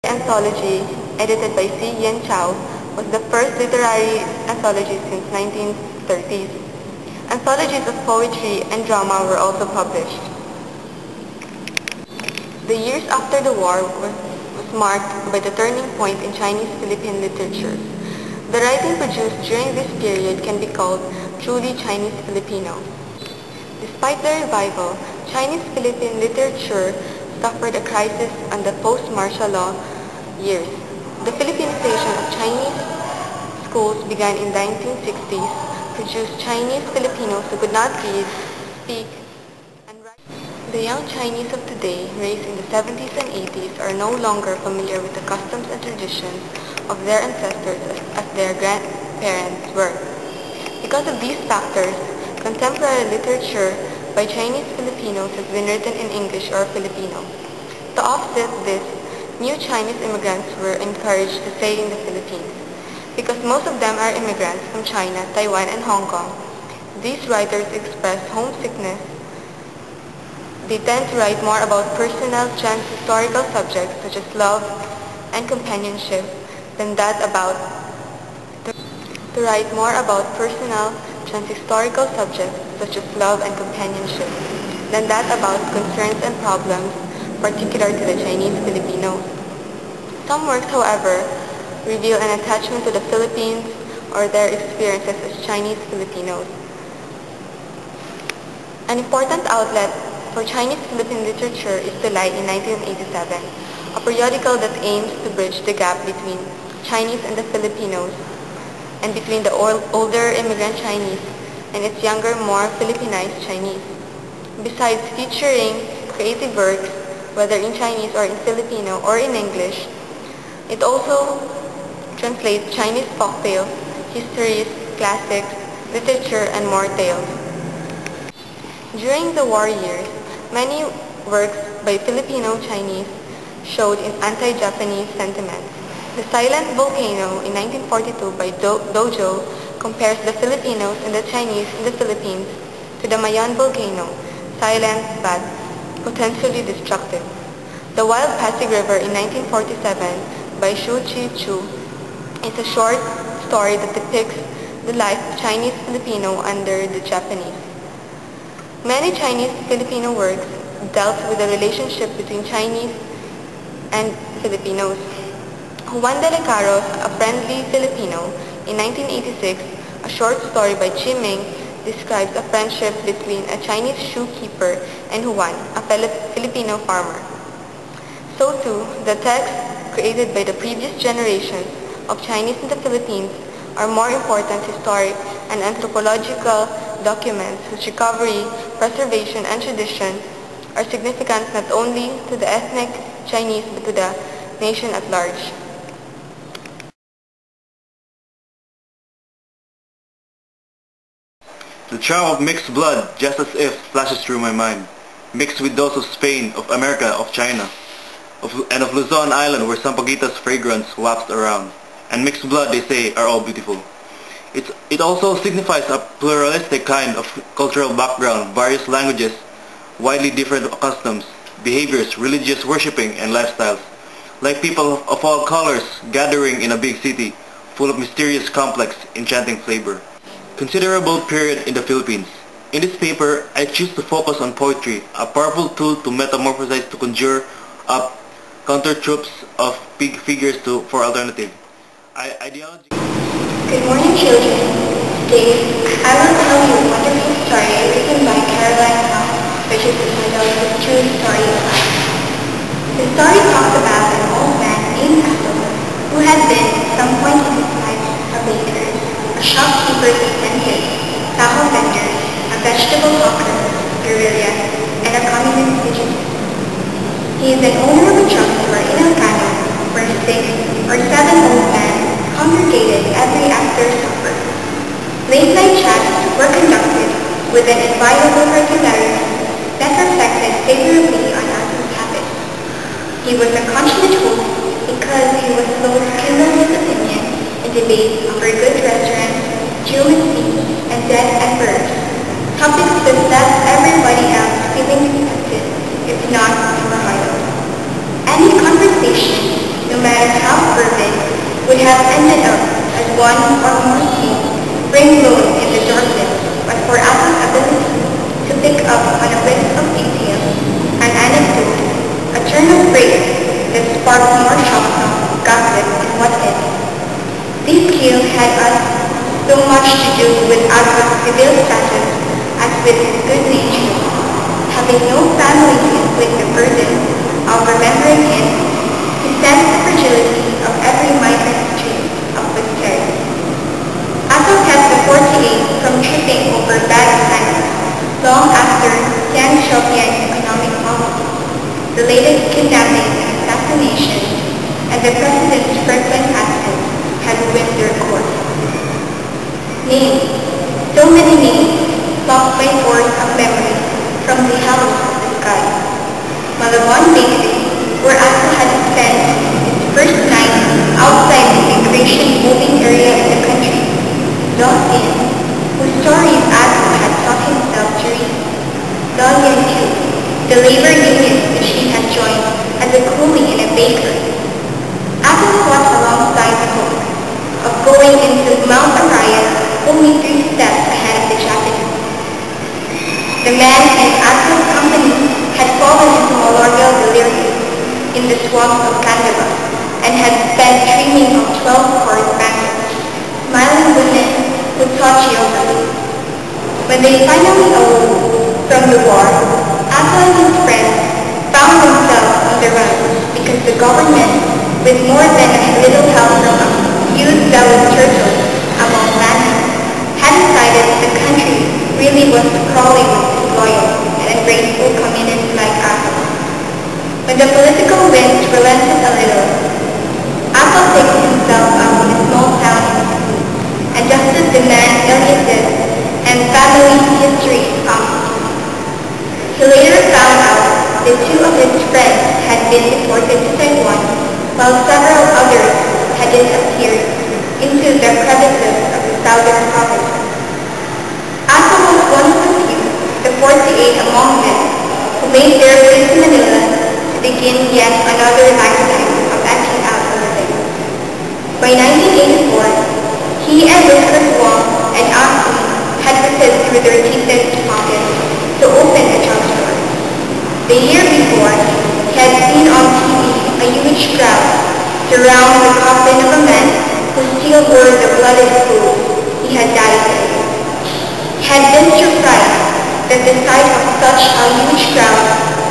Anthology, edited by C. Yen Chow, was the first literary anthology since 1930s. Anthologies of poetry and drama were also published. The years after the war was marked by the turning point in Chinese-Philippine literature. The writing produced during this period can be called truly Chinese-Filipino. Despite the revival, Chinese-Philippine literature suffered a crisis on the post-martial law years. The Philippinization of Chinese schools began in the 1960s, produced Chinese Filipinos who could not read, speak, and write. The young Chinese of today, raised in the 70s and 80s, are no longer familiar with the customs and traditions of their ancestors as their grandparents were. Because of these factors, contemporary literature by Chinese Filipinos has been written in English or Filipino. To offset this, new Chinese immigrants were encouraged to stay in the Philippines. Because most of them are immigrants from China, Taiwan, and Hong Kong, these writers express homesickness. They tend to write more about personal, trans-historical subjects such as love and companionship than that about trans-historical subjects such as love and companionship than that about concerns and problems particular to the Chinese Filipinos. Some works, however, reveal an attachment to the Philippines or their experiences as Chinese Filipinos. An important outlet for Chinese Philippine literature is Cite in 1987, a periodical that aims to bridge the gap between Chinese and the Filipinos, and between the older immigrant Chinese and its younger, more Filipinized Chinese. Besides featuring creative works, whether in Chinese or in Filipino or in English, it also translates Chinese folktales, histories, classics, literature, and more tales. During the war years, many works by Filipino Chinese showed anti-Japanese sentiments. The Silent Volcano in 1942 by Dojo compares the Filipinos and the Chinese in the Philippines to the Mayon volcano, silent but potentially destructive. The Wild Pasig River in 1947 by Shu Chi Chu is a short story that depicts the life of Chinese Filipino under the Japanese. Many Chinese Filipino works dealt with the relationship between Chinese and Filipinos. Juan de Lecaros, A Friendly Filipino, in 1986, a short story by Chi Ming, describes a friendship between a Chinese shoekeeper and Juan, a Filipino farmer. So too, the texts created by the previous generations of Chinese in the Philippines are more important historic and anthropological documents whose recovery, preservation, and tradition are significant not only to the ethnic Chinese but to the nation at large. The charm of mixed blood, just as if, flashes through my mind, mixed with those of Spain, of America, of China, and of Luzon Island where Sampaguita's fragrance wafts around. And mixed blood, they say, are all beautiful. It also signifies a pluralistic kind of cultural background, various languages, widely different customs, behaviors, religious worshipping, and lifestyles. Like people of all colors gathering in a big city, full of mysterious, complex, enchanting flavor. Considerable period in the Philippines. In this paper, I choose to focus on poetry, a powerful tool to metamorphosize, to conjure up counter-troops of big figures for alternative. Ideology. Good morning, children. Today, I will tell you a wonderful story written by Caroline Howe, which is entitled The True Story of Life. The story talks about an old man named Casocot, who had been at some point in his life a baker, a shopkeeper's apprentice, taho vendor, a vegetable hawker, guerrilla, and a communist fugitive. He is an owner of a drugstore in Elcano, where 6 or 7 old men congregated every after supper. Late-night chats were conducted with an inviolable regularity that reflected favorably on Alfon's habits. He was a consummate host because he was so skilled in his opinion in debates over good restaurants, geometry, and dead emperors, topics that left everybody else feeling disgusted, if not embroiled. Any conversation, no have ended up as one or more teams ring-blown in the darkness, but for Apple's ability to pick up on a bit of detail, an anecdote, a turn of phrase that sparked more shop talk, gossip, and whatnot. This skill had us so much to do with Apple's civil status as with his good nature. Having no family to inflict the burden of remembering him, he sensed the fragility of every minor stream of posterity. Apple kept the 48 from tripping over bad times long after Deng Xiaoping's economic policies, the latest kidnapping and assassination, and the president's frequent absence had ruined their course. Names, so many names, lost by force of memory from the heavens of the sky. Malabon Bakery, where Apple had spent its first night outside the immigration moving area in the country. Larsen, whose stories Apple had taught himself to read. Larsen too, the labor union that she had joined as a coolie in a bakery. Apple fought alongside the hope of going into Mount Araya only 3 steps ahead of the Japanese. The man and Apple's company had fallen into malarial delirium in the swamps of Kandava and had spent dreaming of 12-course banquets, smiling women who taught geography. When they finally awoke from the war, Apple and his friends found themselves on the run because the government, with more than a little help from a few zealous turtles among landmen, had decided that the country really was crawling with disloyal and ungrateful communists like Apple. When the political winds relented a little, Apple picked himself up in a small town and adjusted the man's aliases and family history promptly. He later found out that 2 of his friends had been deported to Taiwan, while several others had disappeared into the crevices of the southern provinces. Apple was one of the few, the 48 among them, who made their way to Manila to begin yet another lifetime of acting out a living. By 1984, he and Richard Wong and Ashley had rifted through their deepest pockets to open a drugstore. The year before, he had seen on TV a huge crowd surround the coffin of a man who still wore the blooded clothes he had died in. He had been surprised that the sight of such a huge crowd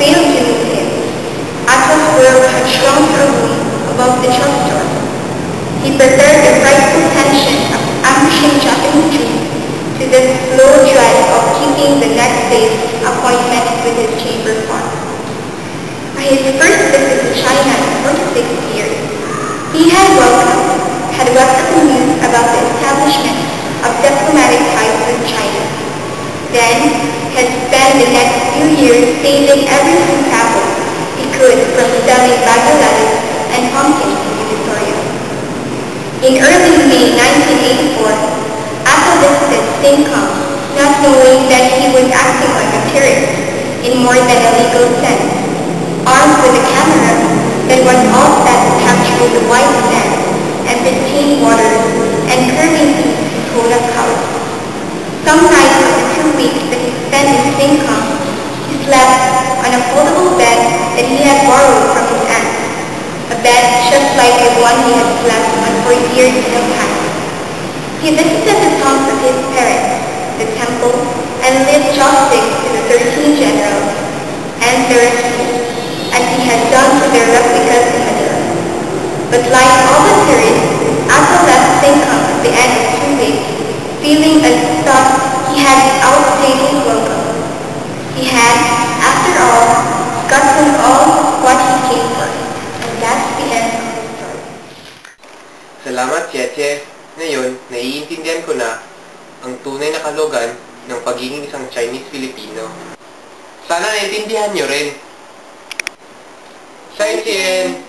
failed to move him. Apple's world had shrunk to a room above the drugstore. He prepared the frightful tension of ambushing Japanese troops to the slow dread of keeping the next day's appointment with his chamber pot. By his first visit to China in 46 years, he had welcomed news about the establishment of diplomatic ties with China. Then, had spent the next few years saving every centavo he could from selling baguladas and pumpkins in Victoria. In early May 1984, Apple visited Singkong, not knowing that he was acting like a terrorist in more than a legal sense, armed with a camera that was all set to capture the white sand and pristine waters and curving peaks in Kodak color. Some nights of the 2 weeks that he spent in Singkong, he slept on a foldable bed that he had borrowed from his aunt, a bed just like the one he had slept on for years in the past. He visited the tombs of his parents, the temple, and lived jousting to the 13 generals and their escape, as he had done to their replicas in Manila. But like all the tourists, Apple left Singkong at the end of 2 weeks, feeling as though he had outstayed his welcome. He had, after all, gotten all what he came for, and that's the end of the story. Salamat, Cheche. Ngayon, naiintindihan ko na ang tunay na kahulugan ng pagiging isang Chinese-Filipino. Sana naiintindihan nyo rin. Cite!